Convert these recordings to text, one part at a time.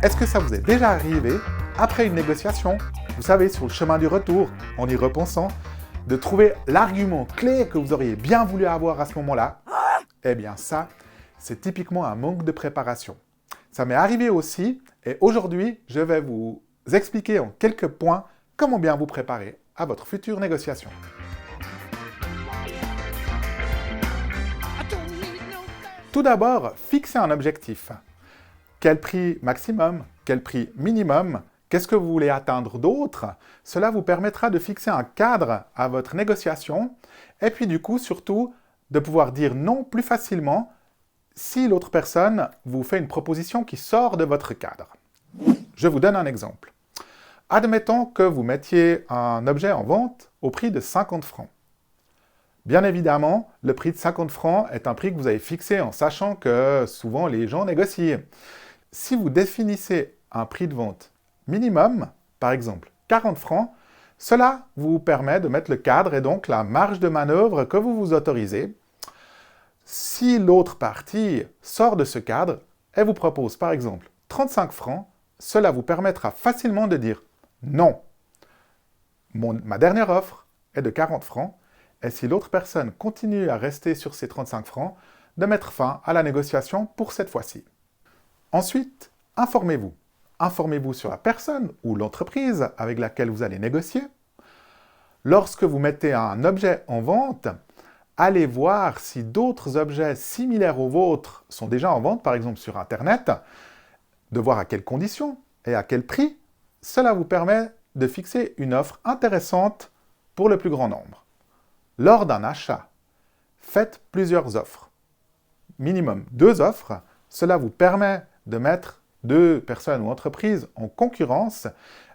Est-ce que ça vous est déjà arrivé, après une négociation, vous savez, sur le chemin du retour, en y repensant, de trouver l'argument clé que vous auriez bien voulu avoir à ce moment-là? Eh bien ça, c'est typiquement un manque de préparation. Ça m'est arrivé aussi, et aujourd'hui, je vais vous expliquer en quelques points comment bien vous préparer à votre future négociation. Tout d'abord, fixez un objectif. Quel prix maximum? Quel prix minimum? Qu'est-ce que vous voulez atteindre d'autre? Cela vous permettra de fixer un cadre à votre négociation et puis du coup, surtout, de pouvoir dire non plus facilement si l'autre personne vous fait une proposition qui sort de votre cadre. Je vous donne un exemple. Admettons que vous mettiez un objet en vente au prix de 50 francs. Bien évidemment, le prix de 50 francs est un prix que vous avez fixé en sachant que souvent les gens négocient. Si vous définissez un prix de vente minimum, par exemple 40 francs, cela vous permet de mettre le cadre et donc la marge de manœuvre que vous vous autorisez. Si l'autre partie sort de ce cadre et vous propose par exemple 35 francs, cela vous permettra facilement de dire non. Ma dernière offre est de 40 francs et si l'autre personne continue à rester sur ces 35 francs, de mettre fin à la négociation pour cette fois-ci. Ensuite, informez-vous. Informez-vous sur la personne ou l'entreprise avec laquelle vous allez négocier. Lorsque vous mettez un objet en vente, allez voir si d'autres objets similaires aux vôtres sont déjà en vente, par exemple sur Internet, de voir à quelles conditions et à quel prix. Cela vous permet de fixer une offre intéressante pour le plus grand nombre. Lors d'un achat, faites plusieurs offres. Minimum 2 offres. Cela vous permet de mettre 2 personnes ou entreprises en concurrence.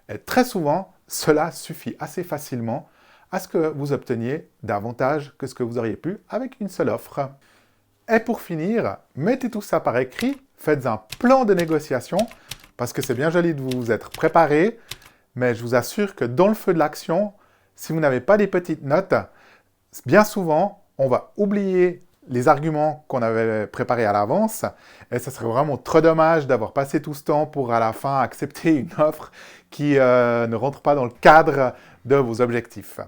Et très souvent, cela suffit assez facilement à ce que vous obteniez davantage que ce que vous auriez pu avec une seule offre. Et pour finir, mettez tout ça par écrit, faites un plan de négociation, parce que c'est bien joli de vous être préparé, mais je vous assure que dans le feu de l'action, si vous n'avez pas des petites notes, bien souvent, on va oublier les arguments qu'on avait préparés à l'avance, et ça serait vraiment trop dommage d'avoir passé tout ce temps pour à la fin accepter une offre qui ne rentre pas dans le cadre de vos objectifs.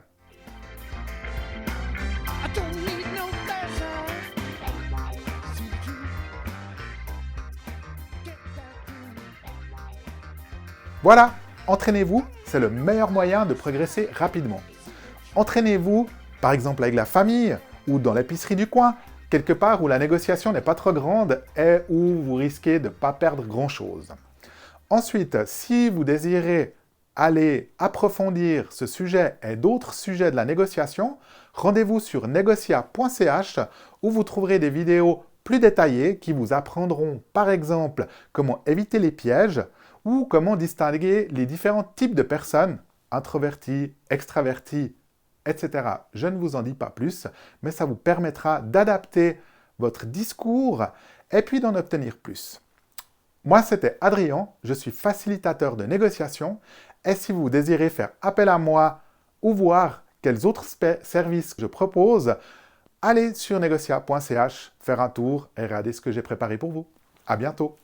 Voilà, entraînez-vous, c'est le meilleur moyen de progresser rapidement. Entraînez-vous, par exemple avec la famille ou dans l'épicerie du coin, quelque part où la négociation n'est pas trop grande et où vous risquez de ne pas perdre grand-chose. Ensuite, si vous désirez aller approfondir ce sujet et d'autres sujets de la négociation, rendez-vous sur negotia.ch où vous trouverez des vidéos plus détaillées qui vous apprendront par exemple comment éviter les pièges ou comment distinguer les différents types de personnes, introverties, extraverties, etc. Je ne vous en dis pas plus, mais ça vous permettra d'adapter votre discours et puis d'en obtenir plus. Moi, c'était Adrien, je suis facilitateur de négociation et si vous désirez faire appel à moi ou voir quels autres services je propose, allez sur negotia.ch, faire un tour et regardez ce que j'ai préparé pour vous. À bientôt!